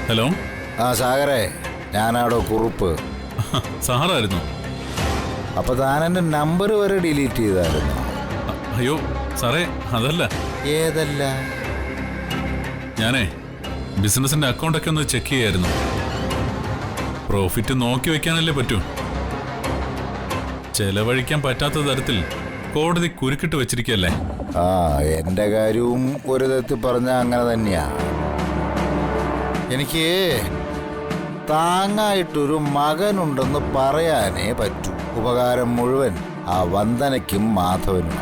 Hello. ആ സാഗരേ, ഞാനാടോ കുറുപ്പ്. സാറായിരുന്നു? അപ്പൊ താൻ എന്റെ നമ്പർ വരെ ഡിലീറ്റ് ചെയ്തായിരുന്നു? അയ്യോ സാറേ, അതല്ല. ഏതല്ല? ഞാനേ ബിസിനസിന്റെ അക്കൗണ്ടൊക്കെ ഒന്ന് ചെക്ക് ചെയ്യായിരുന്നു. പ്രോഫിറ്റ് നോക്കി വെക്കാനല്ലേ പറ്റൂ. ചെലവഴിക്കാൻ പറ്റാത്ത തരത്തിൽ കോടതി കുരുക്കിട്ട് വെച്ചിരിക്കല്ലേ. ആ, എന്റെ കാര്യവും ഒരു തരത്തിൽ പറഞ്ഞ അങ്ങനെ തന്നെയാ. എനിക്ക് താങ്ങായിട്ടൊരു മകനുണ്ടെന്ന് പറയാനേ പറ്റൂ. ഉപകാരം മുഴുവൻ ആ വന്ദനയ്ക്കും മാധവനും.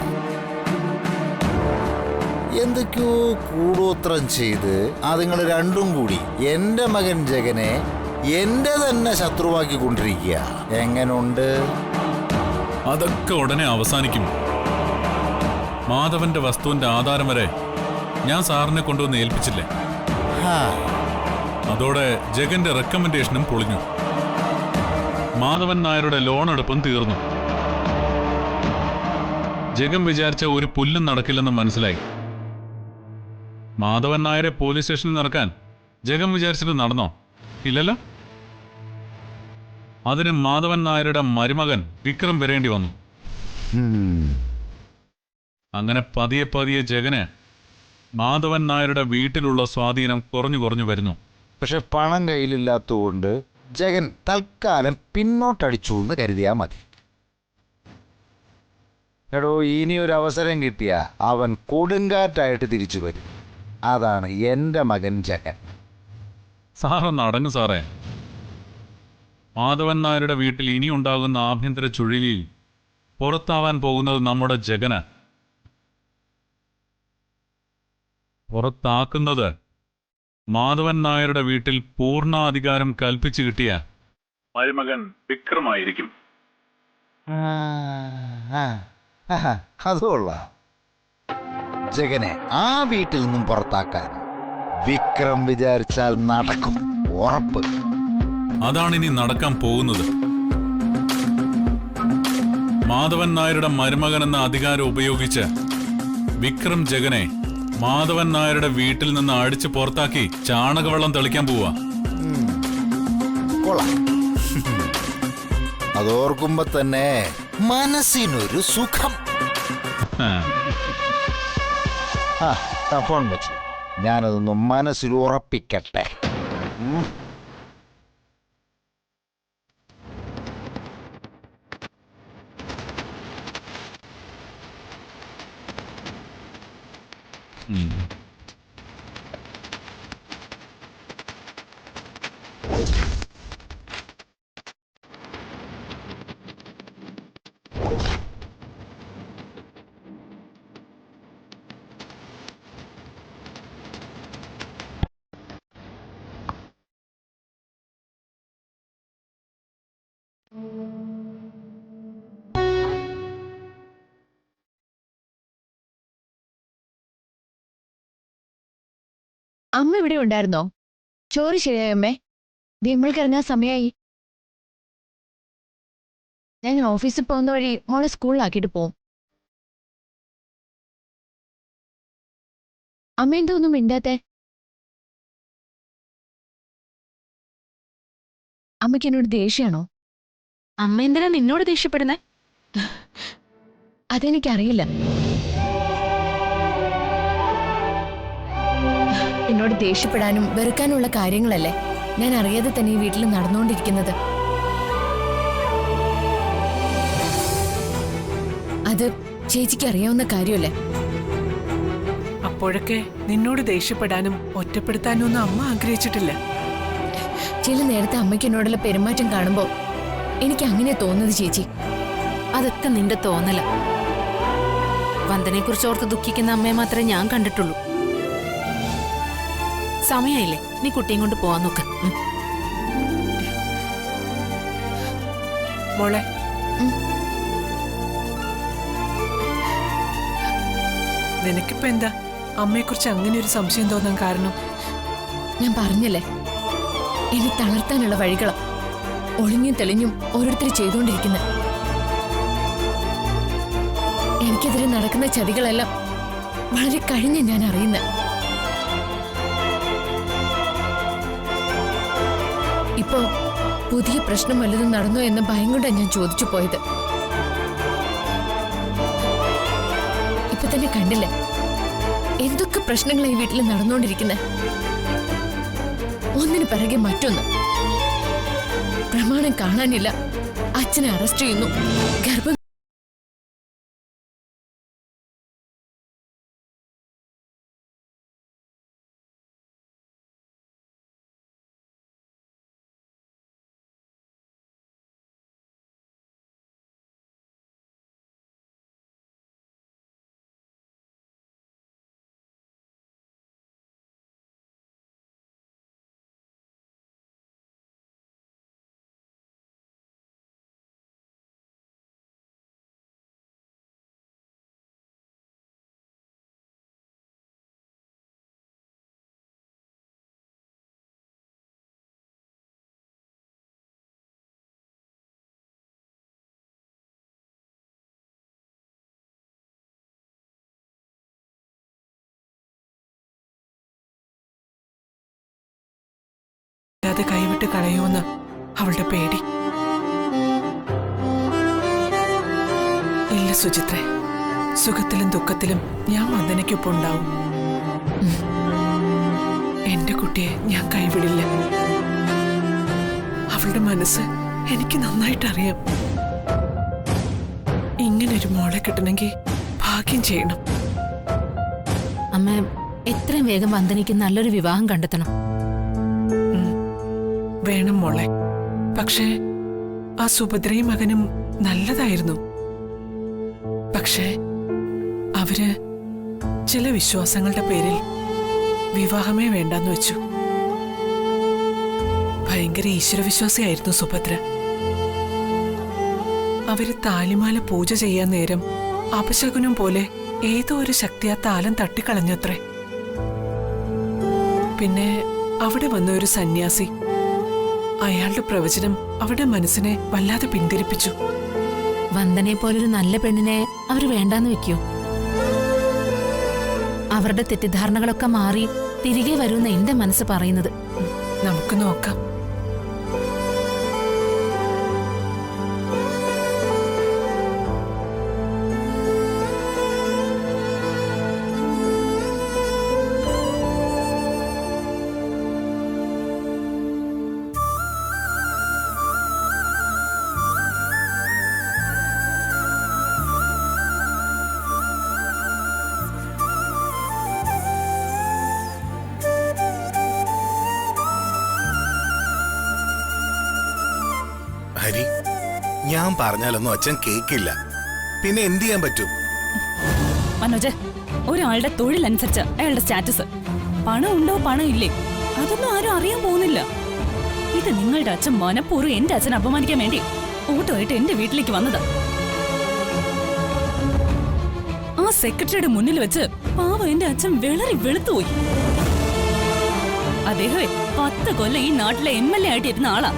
എന്തൊക്കെയോ കൂടോത്രം ചെയ്ത് അതുങ്ങൾ രണ്ടും കൂടി എന്റെ മകൻ ജഗനെ എന്റെ തന്നെ ശത്രുവാക്കി കൊണ്ടിരിക്കുക. എങ്ങനുണ്ട്? അതൊക്കെ ഉടനെ അവസാനിക്കും. മാധവന്റെ വസ്തുവിന്റെ ആധാരം വരെ ഞാൻ സാറിനെ കൊണ്ടുവന്ന് ഏൽപ്പിച്ചില്ലേ. അതോടെ ജഗന്റെ റെക്കമെൻഡേഷനും പൊളിഞ്ഞു. മാധവൻ നായരുടെ ലോൺ എടുപ്പും തീർന്നു. ജഗൻ വിചാരിച്ച ഒരു പുല്ലും നടക്കില്ലെന്ന് മനസ്സിലായി. മാധവൻ നായരെ പോലീസ് സ്റ്റേഷനിൽ നടക്കാൻ ജഗൻ വിചാരിച്ചിട്ട് നടന്നോ? ഇല്ലല്ലോ. അതിന് മാധവൻ നായരുടെ മരുമകൻ വിക്രം വരേണ്ടി വന്നു. അങ്ങനെ പതിയെ പതിയെ ജഗന് മാധവൻ നായരുടെ വീട്ടിലുള്ള സ്വാധീനം കുറഞ്ഞു കുറഞ്ഞു വരുന്നു. പക്ഷെ പണം കയ്യിലില്ലാത്തതുകൊണ്ട് ജഗൻ തൽക്കാലം പിന്നോട്ടടിച്ചു എന്ന് കരുതിയാ മതി. എടോ, ഇനി ഒരു അവസരം കിട്ടിയ അവൻ കൊടുങ്കാറ്റായിട്ട് തിരിച്ചു വരും. അതാണ് എൻ്റെ മകൻ ജഗൻ. സാറൊന്ന് അടങ്ങ് സാറേ. മാധവൻ നായരുടെ വീട്ടിൽ ഇനി ഉണ്ടാകുന്ന ആഭ്യന്തര ചുഴലിയിൽ പുറത്താവാൻ പോകുന്നത് നമ്മുടെ ജഗന്. പുറത്താക്കുന്നത് മാധവൻ നായരുടെ വീട്ടിൽ പൂർണ്ണാധികാരം കൽപ്പിച്ചു കിട്ടിയ മരുമകൻ വിക്രമായിരിക്കും. അതുകൊള്ള ജഗനെ ആ വീട്ടിൽ നിന്നും പുറത്താക്കാൻ വിക്രം വിചാരിച്ചാൽ നടക്കും, ഉറപ്പ്. അതാണിനി നടക്കാൻ പോകുന്നത്. മാധവൻ നായരുടെ മരുമകൻ എന്ന അധികാരം ഉപയോഗിച്ച് വിക്രം ജഗനെ മാധവൻ നായരുടെ വീട്ടിൽ നിന്ന് അടിച്ചു പുറത്താക്കി ചാണകവെള്ളം തെളിക്കാൻ പോവാ. അതോർക്കുമ്പോ തന്നെ മനസ്സിനൊരു സുഖം. ഫോൺ വെച്ചു ഞാനതൊന്ന് മനസ്സിൽ ഉറപ്പിക്കട്ടെ. അമ്മ ഇവിടെ ഉണ്ടായിരുന്നോ? ചോറ് ശരിയായമ്മേ? നമ്മൾക്ക് ഇറങ്ങാൻ സമയമായി. ഞാൻ ഓഫീസിൽ പോകുന്ന വഴി മോളെ സ്കൂളിലാക്കിയിട്ട് പോവും. അമ്മ എന്തോന്നും മിണ്ടാത്തെ? അമ്മയ്ക്ക് എന്നോട് ദേഷ്യാണോ? അമ്മ എന്തിനാ നിന്നോട് ദേഷ്യപ്പെടുന്നേ? അതെനിക്കറിയില്ല. എന്നോട് ദേഷ്യപ്പെടാനും വെറുക്കാനുള്ള കാര്യങ്ങളല്ലേ ഞാൻ അറിയാതെ തന്നെ ഈ വീട്ടിൽ നടന്നുകൊണ്ടിരിക്കുന്നത്. അത് ചേച്ചിക്ക് അറിയാവുന്ന കാര്യമല്ലേ. അപ്പോഴൊക്കെ നിന്നോട് ദേഷ്യപ്പെടാനും ഒറ്റപ്പെടുത്താനും ഒന്നും അമ്മ ആഗ്രഹിച്ചിട്ടില്ല. ചില നേരത്തെ അമ്മയ്ക്ക് എന്നോടുള്ള പെരുമാറ്റം കാണുമ്പോ എനിക്ക് അങ്ങനെ തോന്നുന്നത് ചേച്ചി. അതൊക്കെ നിന്റെ തോന്നല. വന്ദനെ കുറിച്ച് ഓർത്ത് ദുഃഖിക്കുന്ന അമ്മയെ മാത്രമേ ഞാൻ കണ്ടിട്ടുള്ളൂ. സമയമില്ലേ, നീ കുട്ടിയും കൊണ്ട് പോവാൻ നോക്ക്. മോളെ, നിനക്കിപ്പോ എന്താ അമ്മയെക്കുറിച്ച് അങ്ങനെ ഒരു സംശയം തോന്നാൻ കാരണം? ഞാൻ പറഞ്ഞല്ലേ, എന്നെ തളർത്താനുള്ള വഴികളാ ഒളിഞ്ഞും തെളിഞ്ഞും ഓരോരുത്തർ ചെയ്തുകൊണ്ടിരിക്കുന്നത്. എനിക്കെതിരെ നടക്കുന്ന ചതികളെല്ലാം വളരെ കഴിഞ്ഞ് ഞാൻ അറിയുന്ന. ഇപ്പോ പുതിയ പ്രശ്നം വല്ലതും നടന്നോ എന്ന ഭയം കൊണ്ടാണ് ഞാൻ ചോദിച്ചു പോയത്. ഇപ്പൊ തന്നെ കണ്ടില്ലേ എന്തൊക്കെ പ്രശ്നങ്ങൾ ഈ വീട്ടിൽ നടന്നുകൊണ്ടിരിക്കുന്നത്. ഒന്നിനു പിറകെ മറ്റൊന്ന്. പ്രമാണം കാണാനില്ല, അച്ഛനെ അറസ്റ്റ് ചെയ്യുന്നു, ഗർഭം അത് കൈവിട്ട് കളയുമെന്ന് അവളുടെ പേടി. ഇല്ല സുചിത്രേ, സുഖത്തിലും ദുഃഖത്തിലും ഞാൻ വന്ദനയ്ക്കൊപ്പം ഉണ്ടാവും. എന്റെ കുട്ടിയെ ഞാൻ കൈവിടില്ല. അവളുടെ മനസ്സ് എനിക്ക് നന്നായിട്ടറിയാം. ഇങ്ങനൊരു മോളെ കിട്ടണമെങ്കിൽ ഭാഗ്യം ചെയ്യണം. അമ്മ എത്രയും വേഗം വന്ദനയ്ക്ക് നല്ലൊരു വിവാഹം കണ്ടെത്തണം. വേണം മോളെ. പക്ഷേ ആ സുഭദ്രയും മകനും നല്ലതായിരുന്നു. പക്ഷേ അവര് ചില വിശ്വാസങ്ങളുടെ പേരിൽ വിവാഹമേ വേണ്ടെന്ന് വെച്ചു. ഭയങ്കര ഈശ്വരവിശ്വാസിയായിരുന്നു സുഭദ്ര. അവര് താലിമാല പൂജ ചെയ്യാൻ നേരം അപശകുനം പോലെ ഏതോ ഒരു ശക്തി ആ താലം തട്ടിക്കളഞ്ഞത്രേ. പിന്നെ അവിടെ വന്ന ഒരു സന്യാസി, അയാളുടെ പ്രവചനം അവരുടെ മനസ്സിനെ വല്ലാതെ പിന്തിരിപ്പിച്ചു. വന്ദനെ പോലൊരു നല്ല പെണ്ണിനെ അവര് വേണ്ടാന്ന് വെക്കൂ. അവരുടെ തെറ്റിദ്ധാരണകളൊക്കെ മാറി തിരികെ വരുമെന്ന് എന്റെ മനസ്സ് പറയുന്നത്. നമുക്ക് നോക്കാം. ഹരി, ഞാൻ പറഞ്ഞാലൊന്നും അച്ഛൻ കേക്കില്ല. പിന്നെ എന്ത് ചെയ്യാൻ പറ്റും? മനോജ്, ഒരാളുടെ തൊഴിലനുസരിച്ച് അയാളുടെ സ്റ്റാറ്റസ്. പണം ഉണ്ടോ പണം ഇല്ലേ അതൊന്നും ആരും അറിയാൻ പോകുന്നില്ല. ഇത് നിങ്ങളുടെ അച്ഛൻ മനഃപൂർവ്വം എന്റെ അച്ഛനെ അപമാനിക്കാൻ വേണ്ടി ഓട്ടോയിട്ട് എന്റെ വീട്ടിലേക്ക് വന്നതാ. ആ സെക്രട്ടറിയുടെ മുന്നിൽ വെച്ച് പാവം എന്റെ അച്ഛൻ വെളറി വെളുത്തുപോയി. അദ്ദേഹമേ 10 കൊല്ലം ഈ നാട്ടിലെ MLA ആയിട്ട് ഇരുന്ന ആളാ.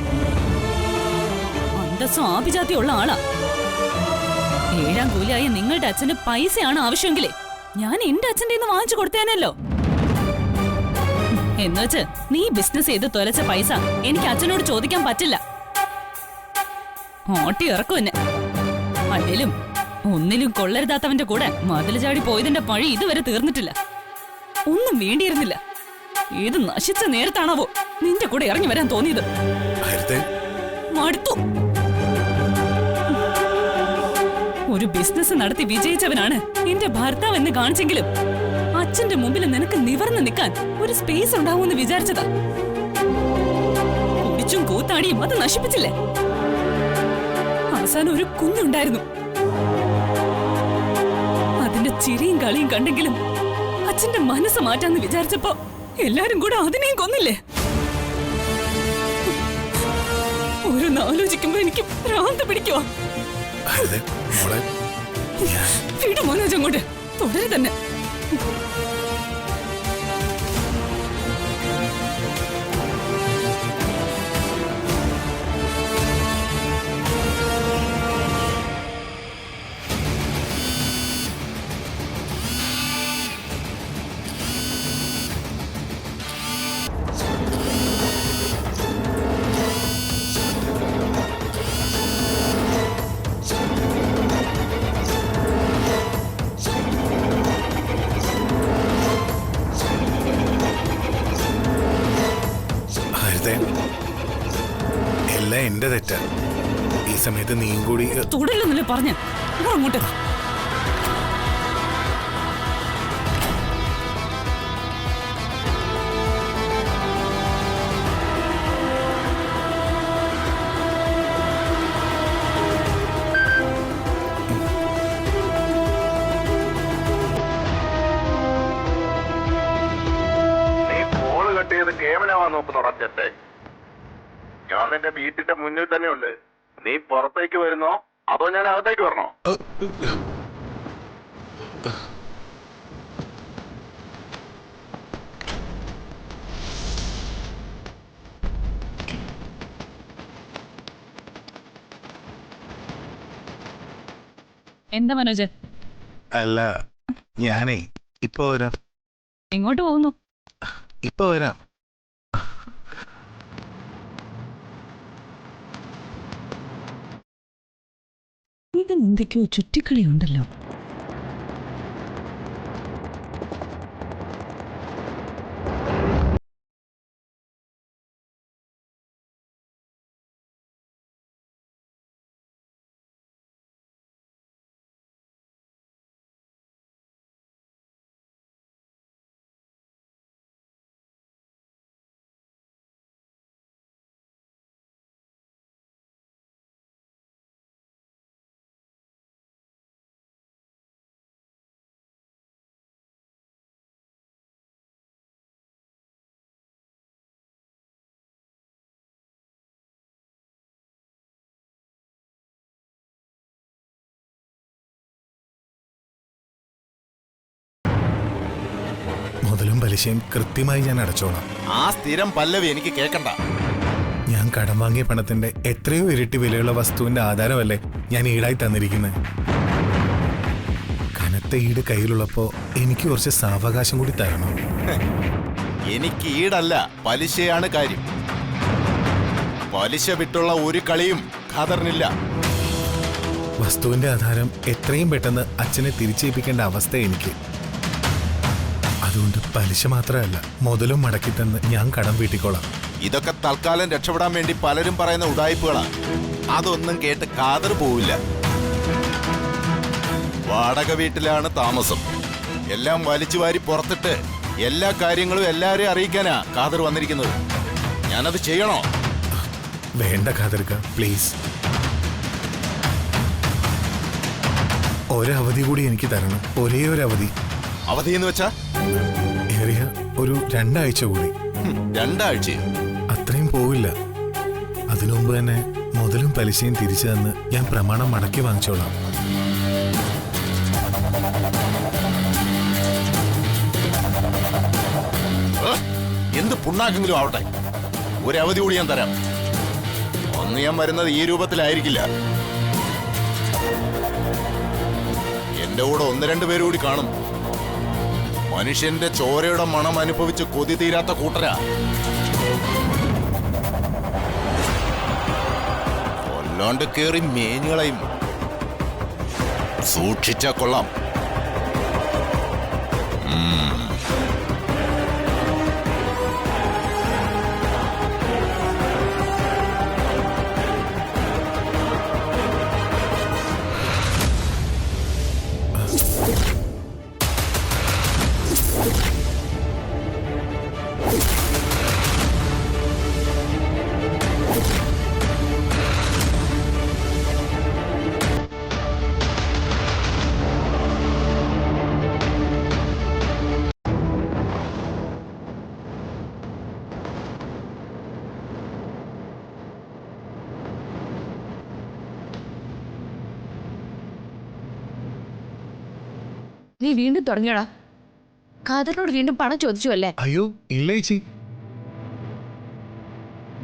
അന്തസ്സും ആഭിജാത്യമുള്ള ആളാ. 7ാം കൂലിയായ നിങ്ങളുടെ അച്ഛന് പൈസയാണ് ആവശ്യമെങ്കിലേ ഞാൻ എന്റെ അച്ഛൻ്റെ വാങ്ങിച്ചു കൊടുത്തേനല്ലോ. എന്നുവെച്ച് നീ ബിസിനസ് ചെയ്ത് തൊലച്ച പൈസ എനിക്ക് അച്ഛനോട് ചോദിക്കാൻ പറ്റില്ല. ഓട്ടി ഇറക്കും എന്നെ. അല്ലേലും ഒന്നിലും കൊള്ളരുതാത്തവന്റെ കൂടെ മതിൽ ചാടി പോയതിന്റെ പഴി ഇതുവരെ തീർന്നിട്ടില്ല. ഒന്നും വേണ്ടിയിരുന്നില്ല. ഏത് നശിച്ച നേരത്താണാവോ നിന്റെ കൂടെ ഇറങ്ങി വരാൻ തോന്നിയത്. മടുത്തു. ഒരു ബിസിനസ് നടത്തി വിജയിച്ചവനാണ് എന്റെ ഭർത്താവ് എന്ന് കാണിച്ചെങ്കിലും അച്ഛന്റെ മുമ്പിൽ നിനക്ക് നിവർന്നു നിൽക്കാൻ ഒരു സ്പേസ് ഉണ്ടാവുമെന്ന് വിചാരിച്ചതാ. കുടിച്ചും കൂത്താടിയും അത് നശിപ്പിച്ചില്ലേ. അവസാനം ഒരു കുഞ്ഞുണ്ടായിരുന്നു. അതിന്റെ ചിരിയും കളിയും കണ്ടെങ്കിലും അച്ഛന്റെ മനസ്സ് മാറ്റാന്ന് വിചാരിച്ചപ്പോ എല്ലാരും കൂടെ അതിനെയും കൊന്നില്ലേ. ഓരോന്ന് ആലോചിക്കുമ്പോ എനിക്ക് ഭ്രാന്ത് പിടിക്കുവാ. വീട് മനോജ് അങ്ങോട്ട് തുടരെ തന്നെ. മുത്തേ, എല്ലാം എന്റെ തെറ്റാ. ഈ സമയത്ത് നീയും കൂടി തൊടില്ലെന്നല്ലേ പറഞ്ഞ അങ്ങോട്ട്. നീ കോള് കട്ട് ചെയ്ത് കേമനാവാൻ നോക്കുന്നോടാ ചെത്തെ. ഞാൻ നിന്റെ വീട്ടിന്റെ മുന്നിൽ തന്നെ ഉണ്ട്. നീ പുറത്തേക്ക് വരുന്നോ അതോ ഞാൻ അകത്തേക്ക് വരണോ? എന്താ മനോജ്, അല്ല, ഞാനേ ഇപ്പൊ വരാം. എങ്ങോട്ട് പോകുന്നു? ഇപ്പൊ വരാം. ഇത് എന്തൊക്കെയോ ചുറ്റിക്കളി ഉണ്ടല്ലോ. മുതലും പലിശയും കൃത്യമായി ഞാൻ അടച്ചോളാം. ആ സ്ഥിരം പല്ലവി എനിക്ക് കേൾക്കണ്ട. ഞാൻ കടം വാങ്ങിയ പണത്തിന്റെ എത്രയോ ഇരട്ടി വിലയുള്ള വസ്തുവിന്റെ ആധാരമല്ലേ ഞാൻ ഈടായി തന്നിരിക്കുന്നത്. കനത്ത ഈട് കയ്യിലുള്ളപ്പോ എനിക്ക് കുറച്ച് സാവകാശം കൂടി തരണം. എനിക്ക് ഈടല്ല, പലിശയാണ് കാര്യം. പലിശ വിട്ടുള്ള ഒരു കളിയും ഖാദറിനില്ല. വസ്തുവിന്റെ ആധാരം എത്രയും പെട്ടെന്ന് അച്ഛനെ തിരിച്ചേൽപ്പിക്കേണ്ട അവസ്ഥ എനിക്ക്. അതുകൊണ്ട് പലിശ മാത്രമല്ല, മുതലും മടക്കി തന്ന് ഞാൻ കടം വീട്ടിക്കോളാം. ഇതൊക്കെ തൽക്കാലം രക്ഷപ്പെടാൻ വേണ്ടി പലരും പറയുന്ന ഉടായിപ്പുകളാ. അതൊന്നും കേട്ട് ഖാദർ പോവില്ല. വാടക വീട്ടിലാണ് താമസം. എല്ലാം വലിച്ചു വാരി പുറത്തിട്ട് എല്ലാ കാര്യങ്ങളും എല്ലാരെയും അറിയിക്കാനാ ഖാദർ വന്നിരിക്കുന്നത്. ഞാനത് ചെയ്യണോ? വേണ്ട ഖാദർക്ക, പ്ലീസ്. ഒരവധി കൂടി എനിക്ക് തരണം. ഒരേ ഒരു അവധി. അവധി എന്ന് വെച്ചാ ഏറിയ ഒരു 2 ആഴ്ച കൂടി. 2 ആഴ്ചയോ? അത്രയും പോവില്ല. അതിനു മുമ്പ് തന്നെ മുതലും പലിശയും തിരിച്ചു തന്ന് ഞാൻ പ്രമാണം മടക്കി വാങ്ങിച്ചോളാം. എന്ത് പുണ്ണാക്കെങ്കിലും ആവട്ടെ, ഒരു അവധി കൂടി ഞാൻ തരാം. അന്ന് ഞാൻ വരുന്നത് ഈ രൂപത്തിലായിരിക്കില്ല. എന്റെ കൂടെ 1-2 പേര് കൂടി കാണും. മനുഷ്യന്റെ ചോരയുടെ മണം അനുഭവിച്ച് കൊതി തീരാത്ത കൂട്ടരാ. കൊല്ലാണ്ട് കേറി മേഞ്ഞുകളയും. സൂക്ഷിച്ചാ കൊള്ളാം. നീ വീണ്ടും തുടങ്ങിയടാ. ഖാദറിനോട് വീണ്ടും പണം ചോദിച്ചു അല്ലേ? അയ്യോ ഇല്ല ചേച്ചി,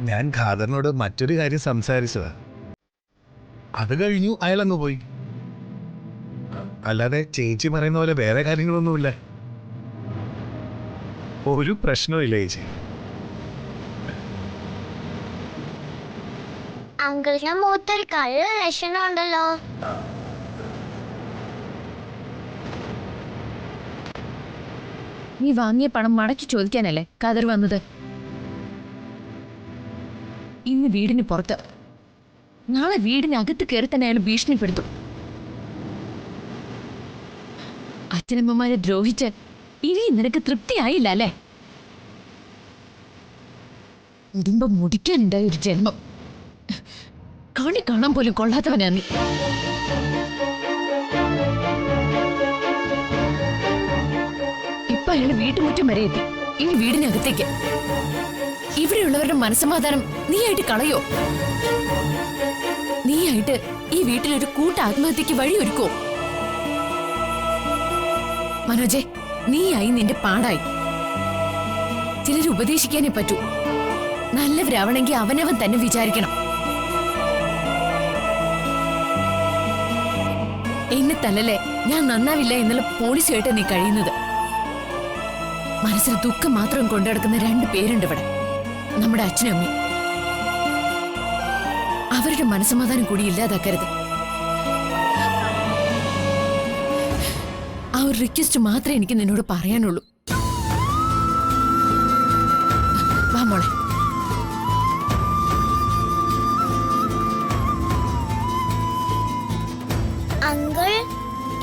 ഞാൻ ഖാദറിനോട് മറ്റൊരു കാര്യം സംസാരിച്ചതാ. അത് കഴിഞ്ഞു അയാളങ്ങ് പോയി. അല്ലാതെ ചേച്ചി പറയുന്ന പോലെ വേറെ കാര്യങ്ങളൊന്നുമില്ല. ഒരു പ്രശ്നമില്ല ചേച്ചി. അങ്കിളിന്റെ മുഖത്തൊരു കള്ള ലക്ഷണം ഉണ്ടല്ലോ. നീ വാങ്ങിയ പണം മടക്കി ചോദിക്കാനല്ലേ ഖാദർ വന്നത്? ഇന്ന് വീടിന് പുറത്ത്, നാളെ വീടിനകത്ത് കയറി തന്നെ അയാൾ ഭീഷണിപ്പെടുത്തും. അച്ഛനമ്മമാരെ ദ്രോഹിച്ച് ഇനി നിനക്ക് തൃപ്തിയായില്ല അല്ലേ? കുടുംബം മുടിക്കാനുണ്ടായ ഒരു ജന്മം, കണി കാണാൻ പോലും കൊള്ളാത്തവനാ നീ. ഇപ്പൊ അയാള് വീട്ടുമുറ്റം വരെ എത്തി. ഇനി വീടിനകത്തേക്ക്. ഇവിടെയുള്ളവരുടെ മനസ്സമാധാനം നീയായിട്ട് കളയോ? നീയായിട്ട് ഈ വീട്ടിലൊരു കൂട്ട ആത്മഹത്യക്ക് വഴിയൊരുക്കോ? മനോജെ, നീയായി നിന്റെ പാടായി. ചിലർ ഉപദേശിക്കാനേ പറ്റൂ. നല്ലവരാവണമെങ്കിൽ അവനവൻ തന്നെ വിചാരിക്കണം. എന്നെ തല്ലല്ലേ ഞാൻ നന്നാവില്ല എന്നുള്ള പോളിസിയായിട്ട് നീ കഴിയുന്നത്. മനസ്സിൽ ദുഃഖം മാത്രം കൊണ്ടുനടക്കുന്ന 2 പേരുണ്ട് ഇവിടെ, നമ്മുടെ അച്ഛനും അമ്മയും. അവരുടെ മനസ്സമാധാനം കൂടി ഇല്ലാതാക്കരുത്. ആ ഒരു റിക്വസ്റ്റ് മാത്രമേ എനിക്ക് നിന്നോട് പറയാനുള്ളൂ. വാ മോളെ. അങ്കിൾ,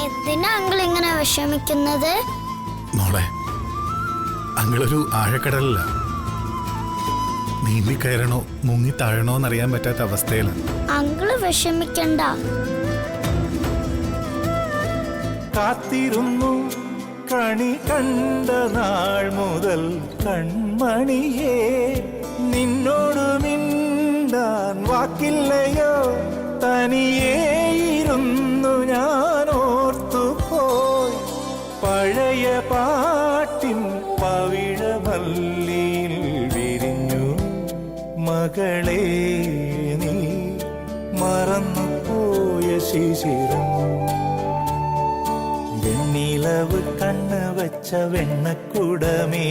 എന്തിനാ അങ്കിൾ ഇങ്ങനെ വിഷമിക്കുന്നത്? മോളെ, അങ്ങളൊരു ആഴക്കടലല്ല. നീന്തി കയറണോ മുങ്ങി താഴണോ എന്നറിയാൻ പറ്റാത്ത അവസ്ഥയിലാണ്. അങ്കിള് വിഷമിക്കണ്ട. കാത്തിരുന്നു കണി കണ്ട നാൾ മുതൽ കൺമണിയേ, നിന്നോട് മിണ്ടാൻ വാക്കില്ലയോ? തനിയേയിരുന്നു ഞാൻ ഓർത്തുപോയി പഴയ പാട്ടിൻ പവിഴമല്ലിയിൽ വിരിഞ്ഞു മകളെ, നീ മറന്നുപോയ ശിശിരം. വെണ്ണിലവ് കണ്ണ് വച്ച വെണ്ണക്കുടമേ,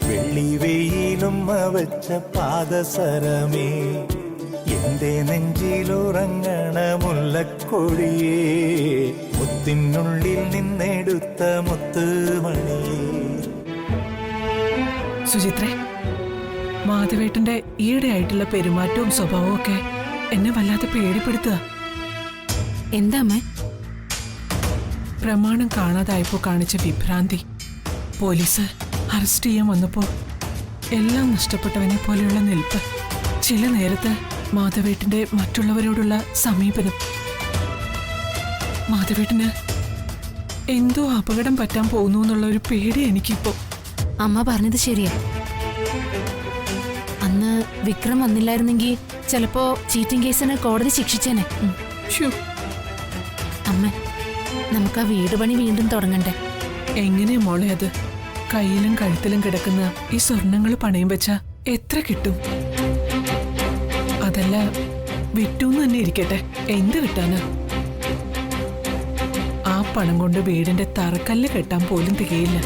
വെള്ളി വെയിലും വച്ച പാദസരമേ, എന്റെ നെഞ്ചിലുറങ്ങണ മുല്ലക്കൊടിയേ, മുത്തിനുള്ളിൽ നിന്നെടുത്ത മുത്തുമണിയേ. സുചിത്രേ, മാധവേട്ടന്റെ ഈയിടെ ആയിട്ടുള്ള പെരുമാറ്റവും സ്വഭാവവും ഒക്കെ എന്നെ വല്ലാതെ പേടിപ്പെടുത്തുക. എന്താ അമ്മേ? പ്രമാണം കാണാതായപ്പോ കാണിച്ച വിഭ്രാന്തി, പോലീസ് അറസ്റ്റ് ചെയ്യാൻ വന്നപ്പോ എല്ലാം നഷ്ടപ്പെട്ടവനെ പോലെയുള്ള നിൽപ്പ്, ചില നേരത്ത് മാധവേട്ടന്റെ മറ്റുള്ളവരോടുള്ള സമീപനം. മാധവേട്ടന് എന്തോ അപകടം പറ്റാൻ പോകുന്നു എന്നുള്ള ഒരു പേടി എനിക്കിപ്പോ. അമ്മ പറഞ്ഞത് ശരിയാ. അന്ന് വിക്രം വന്നില്ലായിരുന്നെങ്കിൽ ചിലപ്പോ ചീറ്റിംഗ് കേസിന് കോടതി ശിക്ഷിച്ചേനെ. അമ്മ, നമുക്ക് ആ വീട് പണി വീണ്ടും തുടങ്ങണ്ടേ? എങ്ങനെ മോളെ അത്? കയ്യിലും കഴുത്തിലും കിടക്കുന്ന ഈ സ്വർണങ്ങൾ പണയം വെച്ചാ എത്ര കിട്ടും? അതല്ല, വിറ്റൂന്ന് തന്നെ ഇരിക്കട്ടെ, എന്ത് വിട്ടാന്? ആ പണം കൊണ്ട് വീടിന്റെ തറക്കല്ല് കെട്ടാൻ പോലും തികയില്ല.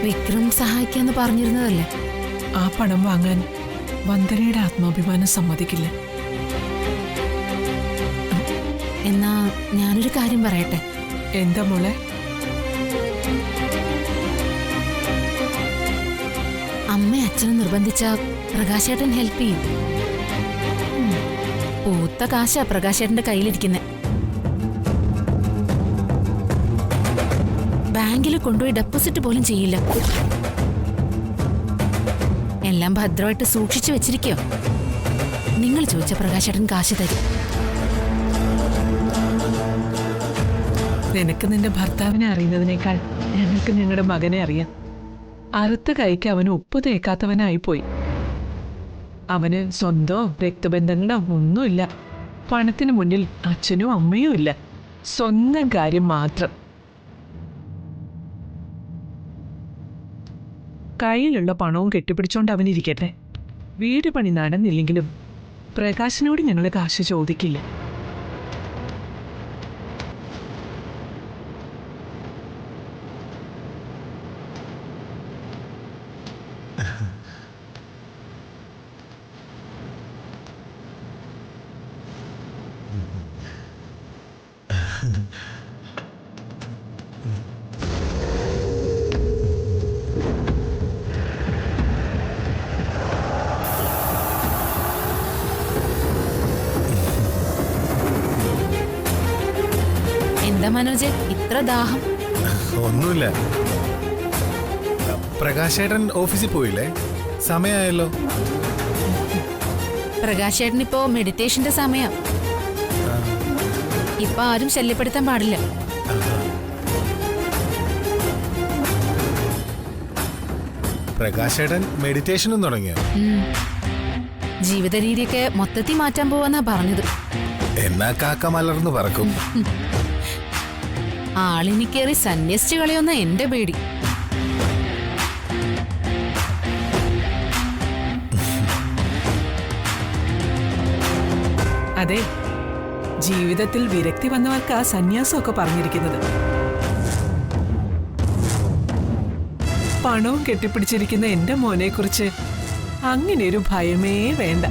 വിക്രം സഹായിക്കാന്ന് പറഞ്ഞിരുന്നതല്ലേ? ആ പണം വാങ്ങാൻ വന്ദനയുടെ ആത്മാഭിമാനം സമ്മതിക്കില്ല. എന്നാ ഞാനൊരു കാര്യം പറയട്ടെ? എന്താ മോളെ? അമ്മ അച്ഛനെ നിർബന്ധിച്ച പ്രകാശേട്ടൻ ഹെൽപ്പ് ചെയ്യും. പൂത്ത കാശാ പ്രകാശേട്ടന്റെ കയ്യിലിരിക്കുന്നെ. ബാങ്കിൽ കൊണ്ടുപോയി ഡെപ്പോസിറ്റ് പോലും ചെയ്യില്ല. എല്ലാം ഭദ്രമായിട്ട് സൂക്ഷിച്ചു വെച്ചിരിക്കോ. നിങ്ങൾ ചോദിച്ച പ്രകാശേട്ടൻ കാശ് തരും. നിനക്ക് നിന്റെ ഭർത്താവിനെ അറിയുന്നതിനേക്കാൾ ഞങ്ങൾക്ക് ഞങ്ങളുടെ മകനെ അറിയാം. അറുത്ത കൈക്ക് അവന് ഉപ്പ് തേക്കാത്തവനായിപ്പോയി. അവന് സ്വന്തോ രക്തബന്ധങ്ങളോ ഒന്നുമില്ല. പണത്തിന് മുന്നിൽ അച്ഛനും അമ്മയും ഇല്ല. സ്വന്തം കാര്യം മാത്രം. കയ്യിലുള്ള പണവും കെട്ടിപ്പിടിച്ചോണ്ട് അവനിരിക്കട്ടെ. വീട് പണി നടന്നില്ലെങ്കിലും പ്രകാശിനോട് ഞങ്ങൾ കാശ് ചോദിക്കില്ല. മനോജെ ഇത്ര ദാഹം? ഒന്നുമില്ല. പ്രകാശേട്ടൻ ഓഫീസിൽ പോയില്ലേ? സമയമായല്ലോ. പ്രകാശേട്ടനിപ്പോ മെഡിറ്റേഷന്റെ സമയം. ഇപ്പൊ ആരും ശല്യപ്പെടുത്താൻ പാടില്ല. പ്രകാശേട്ടൻ മെഡിറ്റേഷനും തുടങ്ങിയോ? ജീവിത രീതിയൊക്കെ മൊത്തത്തിൽ മാറ്റാൻ പോവാന്നാ പറഞ്ഞത്. എന്നാ കാക്ക മലർന്നു പറക്കും. ആളിനി കയറി സന്യസിച്ചു കളയുന്ന എന്റെ പേടി. അതെ, ജീവിതത്തിൽ വിരക്തി വന്നവർക്ക് ആ സന്യാസമൊക്കെ പറഞ്ഞിരിക്കുന്നത്. പണവും കെട്ടിപ്പിടിച്ചിരിക്കുന്ന എന്റെ മോനെ കുറിച്ച് അങ്ങനെയൊരു ഭയമേ വേണ്ട.